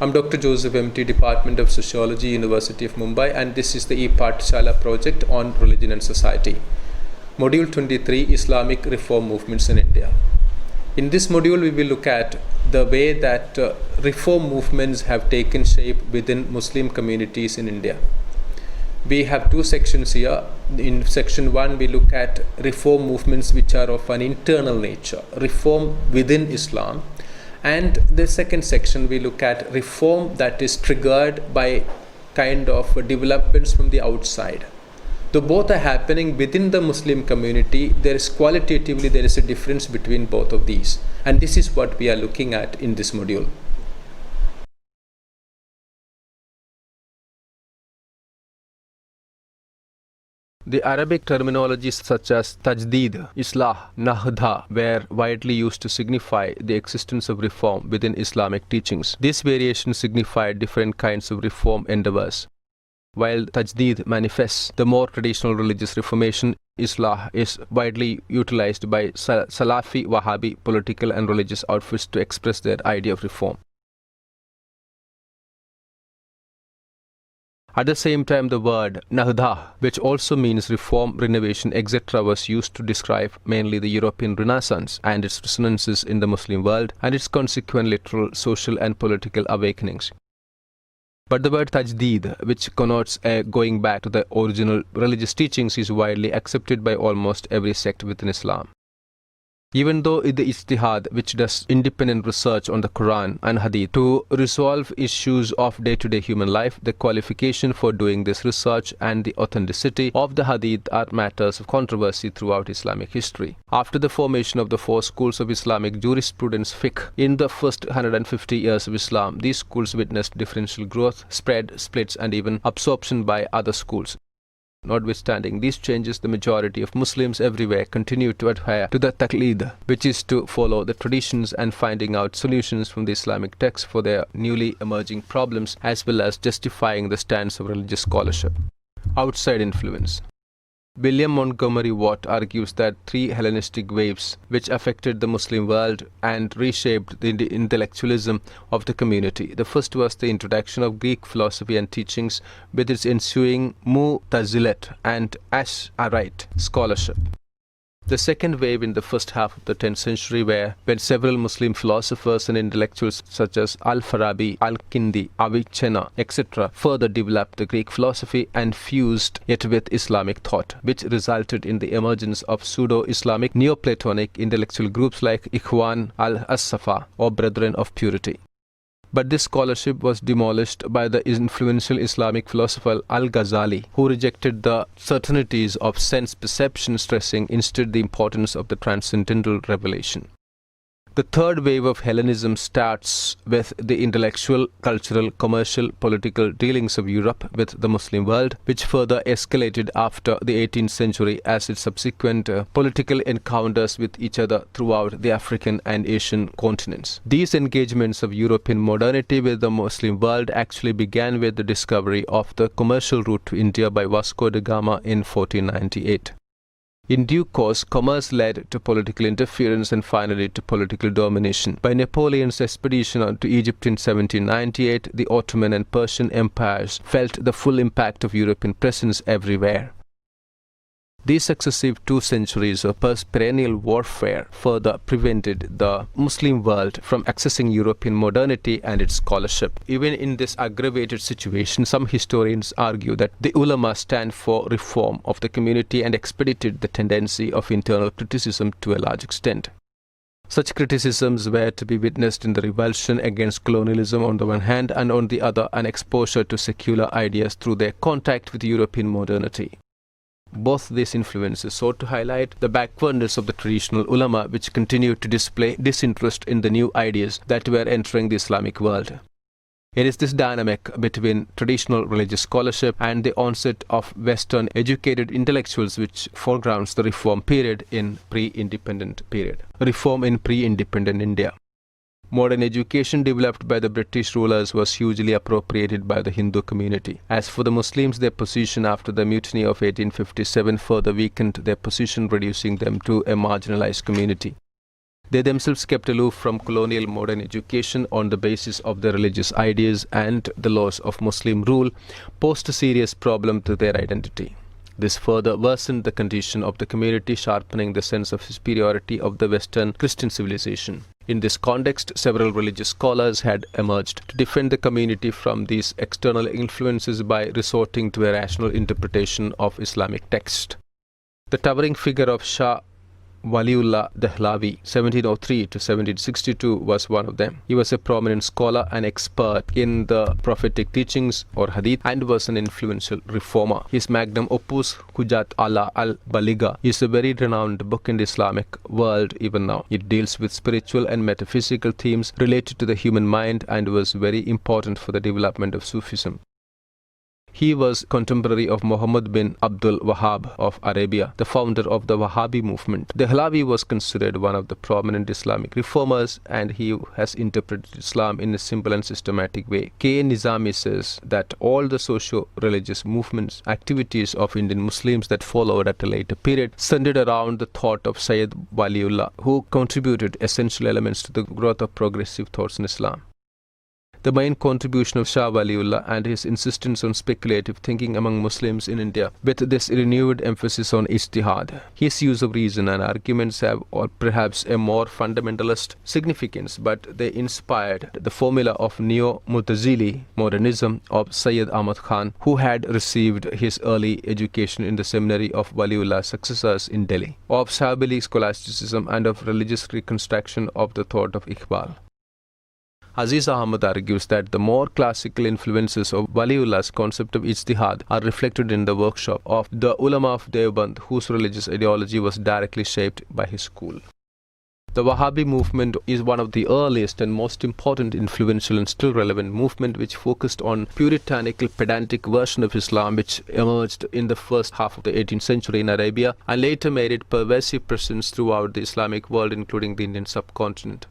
I'm Dr. Joseph MT, Department of Sociology, University of Mumbai, and this is the e-Pathshala project on religion and society. Module 23, Islamic reform movements in India. In this module, we will look at the way that reform movements have taken shape within Muslim communities in India. We have two sections here. In section 1, we look at reform movements which are of an internal nature, reform within Islam. And the second section, we look at reform that is triggered by kind of developments from the outside. Though both are happening within the Muslim community, there is a difference between both of these. And this is what we are looking at in this module. The Arabic terminologies such as tajdeed, islah, nahda were widely used to signify the existence of reform within Islamic teachings. These variations signify different kinds of reform endeavors. While tajdeed manifests the more traditional religious reformation, islah is widely utilized by Salafi, Wahhabi political and religious outfits to express their idea of reform. At the same time, the word nahda, which also means reform, renovation, etc., was used to describe mainly the European Renaissance and its resonances in the Muslim world and its consequent literal, social and political awakenings. But the word tajdeed, which connotes a going back to the original religious teachings, is widely accepted by almost every sect within Islam. Even though the ijtihad, which does independent research on the Quran and Hadith to resolve issues of day-to-day human life, the qualification for doing this research and the authenticity of the Hadith are matters of controversy throughout Islamic history. After the formation of the four schools of Islamic jurisprudence fiqh in the first 150 years of Islam, these schools witnessed differential growth, spread, splits and even absorption by other schools. Notwithstanding these changes, the majority of Muslims everywhere continue to adhere to the taqlid, which is to follow the traditions and finding out solutions from the Islamic texts for their newly emerging problems, as well as justifying the stance of religious scholarship. Outside influence. William Montgomery Watt argues that three Hellenistic waves which affected the Muslim world and reshaped the intellectualism of the community. The first was the introduction of Greek philosophy and teachings with its ensuing Mu'tazilat and Ash'arite scholarship. The second wave in the first half of the 10th century when several Muslim philosophers and intellectuals such as Al-Farabi, Al-Kindi, Avicenna, etc. further developed the Greek philosophy and fused it with Islamic thought, which resulted in the emergence of pseudo-Islamic Neoplatonic intellectual groups like Ikhwan al-Safa or Brethren of Purity. But this scholarship was demolished by the influential Islamic philosopher Al-Ghazali, who rejected the certainties of sense perception, stressing instead the importance of the transcendental revelation. The third wave of Hellenism starts with the intellectual, cultural, commercial, political dealings of Europe with the Muslim world, which further escalated after the 18th century as its subsequent political encounters with each other throughout the African and Asian continents. These engagements of European modernity with the Muslim world actually began with the discovery of the commercial route to India by Vasco da Gama in 1498. In due course, commerce led to political interference and finally to political domination. By Napoleon's expedition to Egypt in 1798, the Ottoman and Persian empires felt the full impact of European presence everywhere. These successive 2 centuries of perennial warfare further prevented the Muslim world from accessing European modernity and its scholarship. Even in this aggravated situation, some historians argue that the ulama stand for reform of the community and expedited the tendency of internal criticism to a large extent. Such criticisms were to be witnessed in the revulsion against colonialism on the one hand and on the other an exposure to secular ideas through their contact with European modernity. Both these influences sought to highlight the backwardness of the traditional ulama, which continued to display disinterest in the new ideas that were entering the Islamic world. It is this dynamic between traditional religious scholarship and the onset of Western educated intellectuals which foregrounds the reform period in pre-independent India. Modern education developed by the British rulers was hugely appropriated by the Hindu community. As for the Muslims, their position after the mutiny of 1857 further weakened their position, reducing them to a marginalized community. They themselves kept aloof from colonial modern education on the basis of their religious ideas, and the loss of Muslim rule posed a serious problem to their identity. This further worsened the condition of the community, sharpening the sense of superiority of the Western Christian civilization. In this context, several religious scholars had emerged to defend the community from these external influences by resorting to a rational interpretation of Islamic text. The towering figure of Shah Waliullah Dehlavi, 1703 to 1762, was one of them. He was a prominent scholar and expert in the prophetic teachings or hadith, and was an influential reformer. His magnum opus, Hujat Allah al-Baliga, is a very renowned book in the Islamic world even now. It deals with spiritual and metaphysical themes related to the human mind and was very important for the development of Sufism. He was contemporary of Muhammad bin Abdul Wahhab of Arabia, the founder of the Wahhabi movement. Dehlavi was considered one of the prominent Islamic reformers, and he has interpreted Islam in a simple and systematic way. K. Nizami says that all the socio-religious movements, activities of Indian Muslims that followed at a later period centered around the thought of Sayyid Waliullah, who contributed essential elements to the growth of progressive thoughts in Islam. The main contribution of Shah Waliullah and his insistence on speculative thinking among Muslims in India, with this renewed emphasis on ijtihad. His use of reason and arguments have, or perhaps a more fundamentalist significance, but they inspired the formula of Neo-Mutazili modernism of Sayyid Ahmad Khan, who had received his early education in the seminary of Waliullah's successors in Delhi, of Shahabili scholasticism, and of religious reconstruction of the thought of Iqbal. Aziz Ahmad argues that the more classical influences of Waliullah's concept of ijtihad are reflected in the workshop of the ulama of Deoband, whose religious ideology was directly shaped by his school. The Wahhabi movement is one of the earliest and most important, influential and still relevant movement which focused on puritanical, pedantic version of Islam which emerged in the first half of the 18th century in Arabia and later made its pervasive presence throughout the Islamic world, including the Indian subcontinent.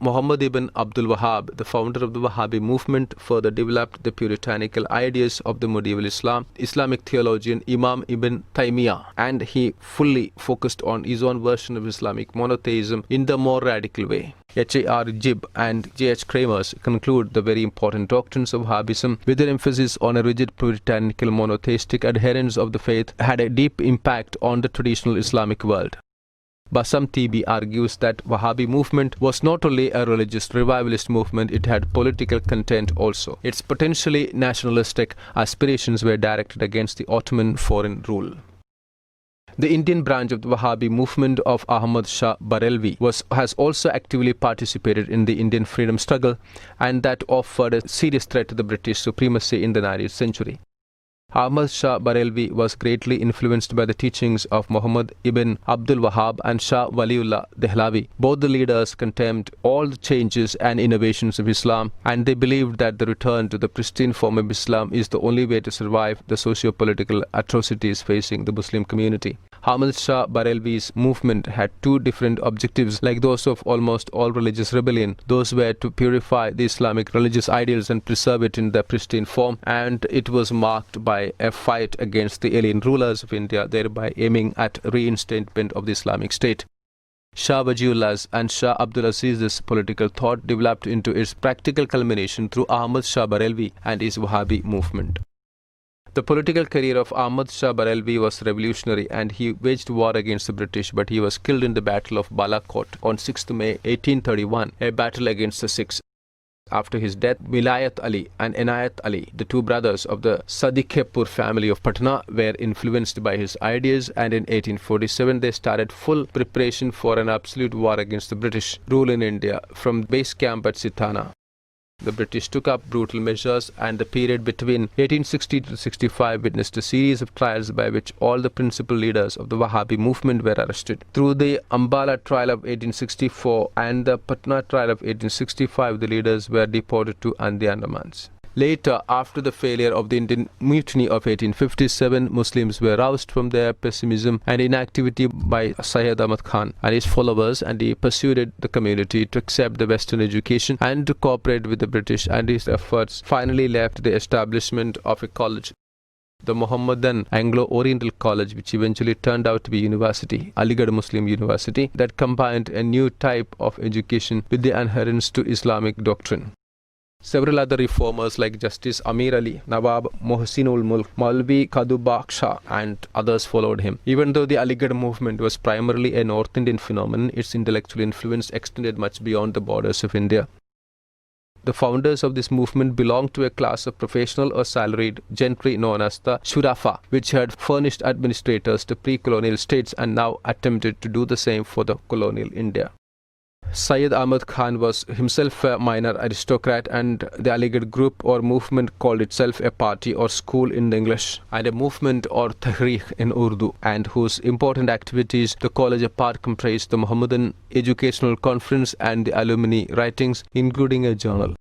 Muhammad ibn Abdul Wahhab, the founder of the Wahhabi movement, further developed the puritanical ideas of the medieval Islamic theologian Imam ibn Taymiyyah, and he fully focused on his own version of Islamic monotheism in the more radical way. H.A.R. Jib and J.H. Kramers conclude the very important doctrines of Wahhabism with their emphasis on a rigid puritanical monotheistic adherence of the faith had a deep impact on the traditional Islamic world. Basam Tibi argues that Wahhabi movement was not only a religious revivalist movement, it had political content also. Its potentially nationalistic aspirations were directed against the Ottoman foreign rule. The Indian branch of the Wahhabi movement of Ahmad Shah Barelvi has also actively participated in the Indian freedom struggle, and that offered a serious threat to the British supremacy in the 19th century. Ahmad Shah Barelvi was greatly influenced by the teachings of Muhammad ibn Abdul Wahhab and Shah Waliullah Dehlavi. Both the leaders condemned all the changes and innovations of Islam, and they believed that the return to the pristine form of Islam is the only way to survive the socio-political atrocities facing the Muslim community. Ahmad Shah Barelvi's movement had two different objectives like those of almost all religious rebellion. Those were to purify the Islamic religious ideals and preserve it in their pristine form, and it was marked by a fight against the alien rulers of India, thereby aiming at reinstatement of the Islamic State. Shah Wajiullah's and Shah Abdul Aziz's political thought developed into its practical culmination through Ahmad Shah Barelvi and his Wahhabi movement. The political career of Ahmad Shah Barelvi was revolutionary, and he waged war against the British, but he was killed in the Battle of Balakot on 6th May 1831, a battle against the Sikhs. After his death, Vilayat Ali and Inayat Ali, the two brothers of the Sadiqepur family of Patna, were influenced by his ideas, and in 1847 they started full preparation for an absolute war against the British rule in India from base camp at Sithana. The British took up brutal measures, and the period between 1860 to 65 witnessed a series of trials by which all the principal leaders of the Wahhabi movement were arrested. Through the Ambala trial of 1864 and the Patna trial of 1865, the leaders were deported to the Andamans. Later, after the failure of the Indian Mutiny of 1857, Muslims were roused from their pessimism and inactivity by Sayyid Ahmad Khan and his followers, and he persuaded the community to accept the Western education and to cooperate with the British, and his efforts finally left the establishment of a college. the Mohammedan Anglo-Oriental College, which eventually turned out to be university, Aligarh Muslim University, that combined a new type of education with the adherence to Islamic doctrine. Several other reformers like Justice Amir Ali, Nawab Mohsinul Mulk, Maulvi Kadu Baksha and others followed him. Even though the Aligarh movement was primarily a North Indian phenomenon, its intellectual influence extended much beyond the borders of India. The founders of this movement belonged to a class of professional or salaried gentry known as the Shurafa, which had furnished administrators to pre-colonial states and now attempted to do the same for the colonial India. Syed Ahmad Khan was himself a minor aristocrat, and the Aligarh group or movement called itself a party or school in English and a movement or tahreek in Urdu, and whose important activities the college apart comprised the Mohammedan Educational Conference and the alumni writings, including a journal.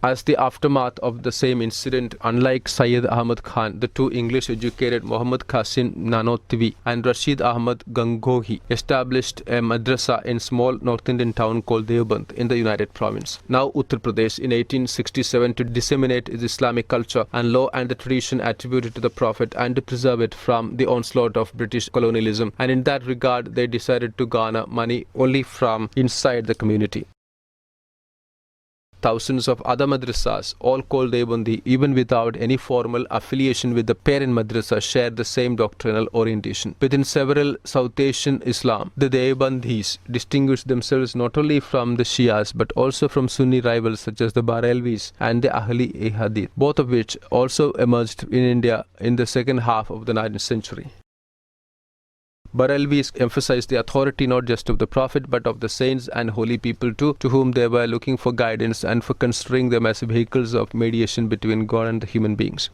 As the aftermath of the same incident, unlike Syed Ahmad Khan, the two English-educated Muhammad Qasim Nanotvi and Rashid Ahmad Gangohi established a madrasa in small North Indian town called Deoband in the United Province, now Uttar Pradesh, in 1867 to disseminate its Islamic culture and law and the tradition attributed to the Prophet and to preserve it from the onslaught of British colonialism. And in that regard, they decided to garner money only from inside the community. Thousands of other madrasas, all called Deobandi, even without any formal affiliation with the parent madrasa, share the same doctrinal orientation. Within several South Asian Islam, the Deobandis distinguish themselves not only from the Shias but also from Sunni rivals such as the Barelvis and the Ahli Hadith, both of which also emerged in India in the second half of the 19th century. Barelvis emphasized the authority not just of the Prophet but of the saints and holy people too, to whom they were looking for guidance and for considering them as vehicles of mediation between God and the human beings.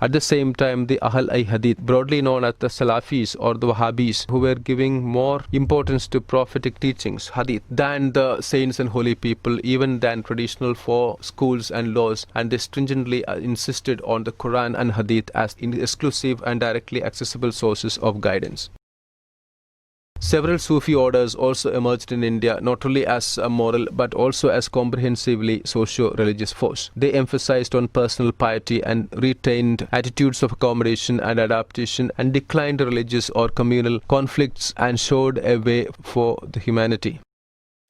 At the same time, the Ahl-i-Hadith, broadly known as the Salafis or the Wahhabis, who were giving more importance to prophetic teachings, Hadith, than the saints and holy people, even than traditional four schools and laws, and they stringently insisted on the Quran and Hadith as exclusive and directly accessible sources of guidance. Several Sufi orders also emerged in India, not only as a moral but also as comprehensively socio-religious force. They emphasized on personal piety and retained attitudes of accommodation and adaptation, and declined religious or communal conflicts and showed a way for the humanity.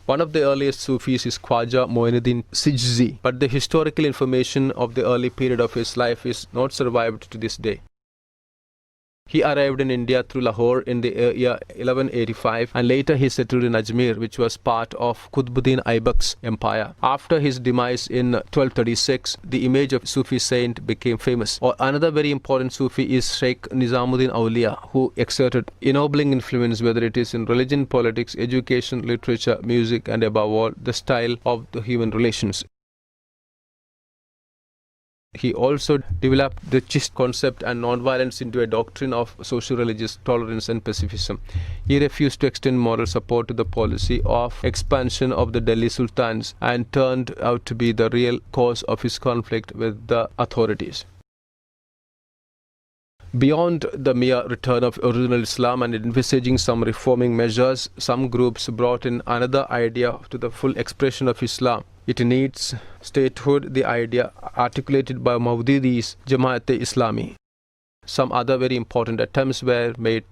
One of the earliest Sufis is Khwaja Moinuddin Sijzi, but the historical information of the early period of his life is not survived to this day. He arrived in India through Lahore in the year 1185, and later he settled in Ajmer, which was part of Qutbuddin Aibak's empire. After his demise in 1236, the image of Sufi saint became famous. Another very important Sufi is Sheikh Nizamuddin Awliya, who exerted ennobling influence, whether it is in religion, politics, education, literature, music, and above all, the style of the human relations. He also developed the Chist concept and nonviolence into a doctrine of socio-religious tolerance and pacifism. He refused to extend moral support to the policy of expansion of the Delhi Sultans and turned out to be the real cause of his conflict with the authorities. Beyond the mere return of original Islam and envisaging some reforming measures, some groups brought in another idea to the full expression of Islam. It needs statehood, the idea articulated by Maududi's Jamaat-e-Islami. Some other very important attempts were made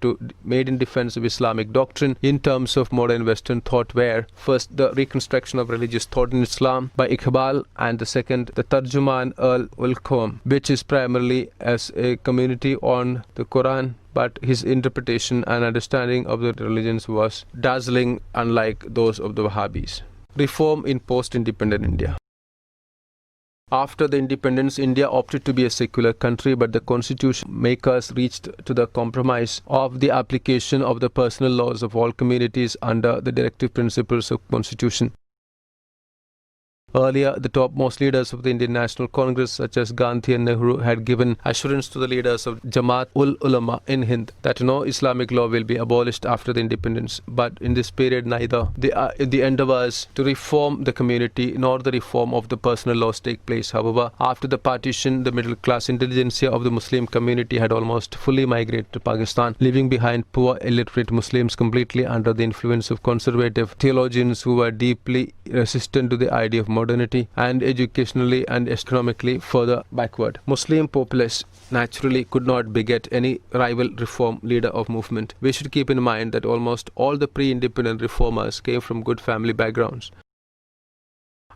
in defense of Islamic doctrine in terms of modern Western thought were, first, the reconstruction of religious thought in Islam by Iqbal, and the second, the Tarjuman al-Qawm, which is primarily as a community on the Quran, but his interpretation and understanding of the religions was dazzling, unlike those of the Wahhabis. Reform in post-independent India. After the independence, India opted to be a secular country, but the constitution makers reached to the compromise of the application of the personal laws of all communities under the directive principles of constitution. Earlier, the topmost leaders of the Indian National Congress, such as Gandhi and Nehru, had given assurance to the leaders of Jamaat-ul-Ulama in Hind that no Islamic law will be abolished after the independence. But in this period, neither the endeavors to reform the community nor the reform of the personal laws take place. However, after the partition, the middle-class intelligentsia of the Muslim community had almost fully migrated to Pakistan, leaving behind poor, illiterate Muslims completely under the influence of conservative theologians who were deeply resistant to the idea of modernity and educationally and economically further backward. Muslim populace naturally could not beget any rival reform leader of movement. We should keep in mind that almost all the pre-independent reformers came from good family backgrounds.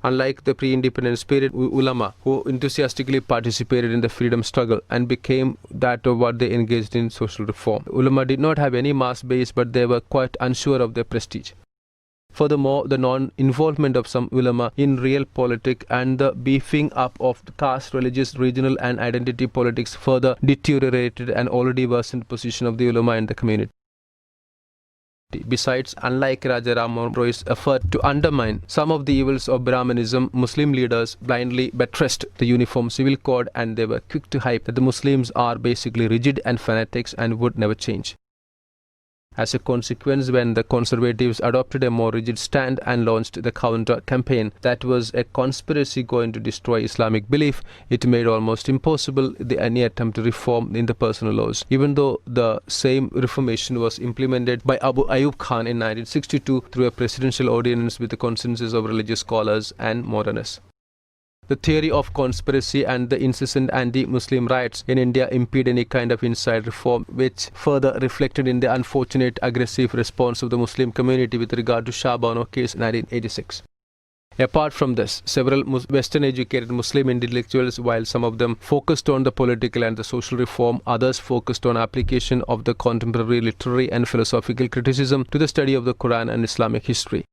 Unlike the pre-independence period ulama, who enthusiastically participated in the freedom struggle and became that of what they engaged in social reform, ulama did not have any mass base, but they were quite unsure of their prestige. Furthermore, the non-involvement of some ulama in real politics and the beefing up of the caste, religious, regional and identity politics further deteriorated an already worsened position of the ulama in the community. Besides, unlike Raja Ram Mohan Roy's effort to undermine some of the evils of Brahmanism, Muslim leaders blindly buttressed the uniform civil code, and they were quick to hype that the Muslims are basically rigid and fanatics and would never change. As a consequence, when the conservatives adopted a more rigid stand and launched the counter-campaign that was a conspiracy going to destroy Islamic belief, it made almost impossible any attempt to reform in the personal laws, even though the same reformation was implemented by Abu Ayyub Khan in 1962 through a presidential ordinance with the consensus of religious scholars and modernists. The theory of conspiracy and the incessant anti-Muslim riots in India impede any kind of inside reform, which further reflected in the unfortunate aggressive response of the Muslim community with regard to Shah Bano case in 1986. Apart from this, several Western-educated Muslim intellectuals, while some of them focused on the political and the social reform, others focused on application of the contemporary literary and philosophical criticism to the study of the Quran and Islamic history.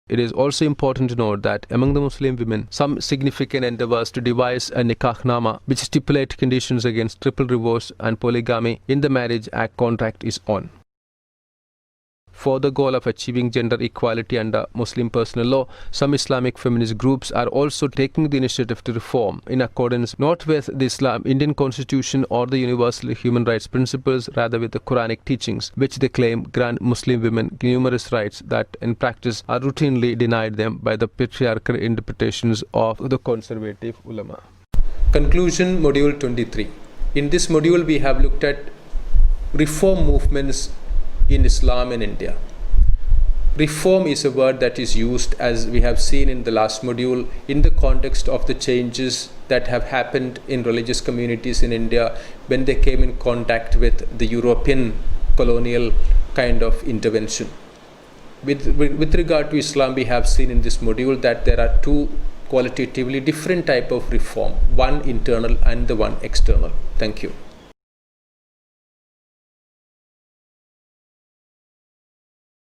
It is also important to note that among the Muslim women, some significant endeavors to devise a nikahnama which stipulate conditions against triple divorce and polygamy in the Marriage Act contract is on. For the goal of achieving gender equality under Muslim personal law, some Islamic feminist groups are also taking the initiative to reform in accordance not with the Indian Constitution or the universal human rights principles, rather with the Quranic teachings, which they claim grant Muslim women numerous rights that in practice are routinely denied them by the patriarchal interpretations of the conservative ulama. Conclusion, Module 23. In this module, we have looked at reform movements in Islam in India. Reform is a word that is used, as we have seen in the last module, in the context of the changes that have happened in religious communities in India when they came in contact with the European colonial kind of intervention. With regard to Islam, we have seen in this module that there are two qualitatively different types of reform, one internal and the one external. Thank you.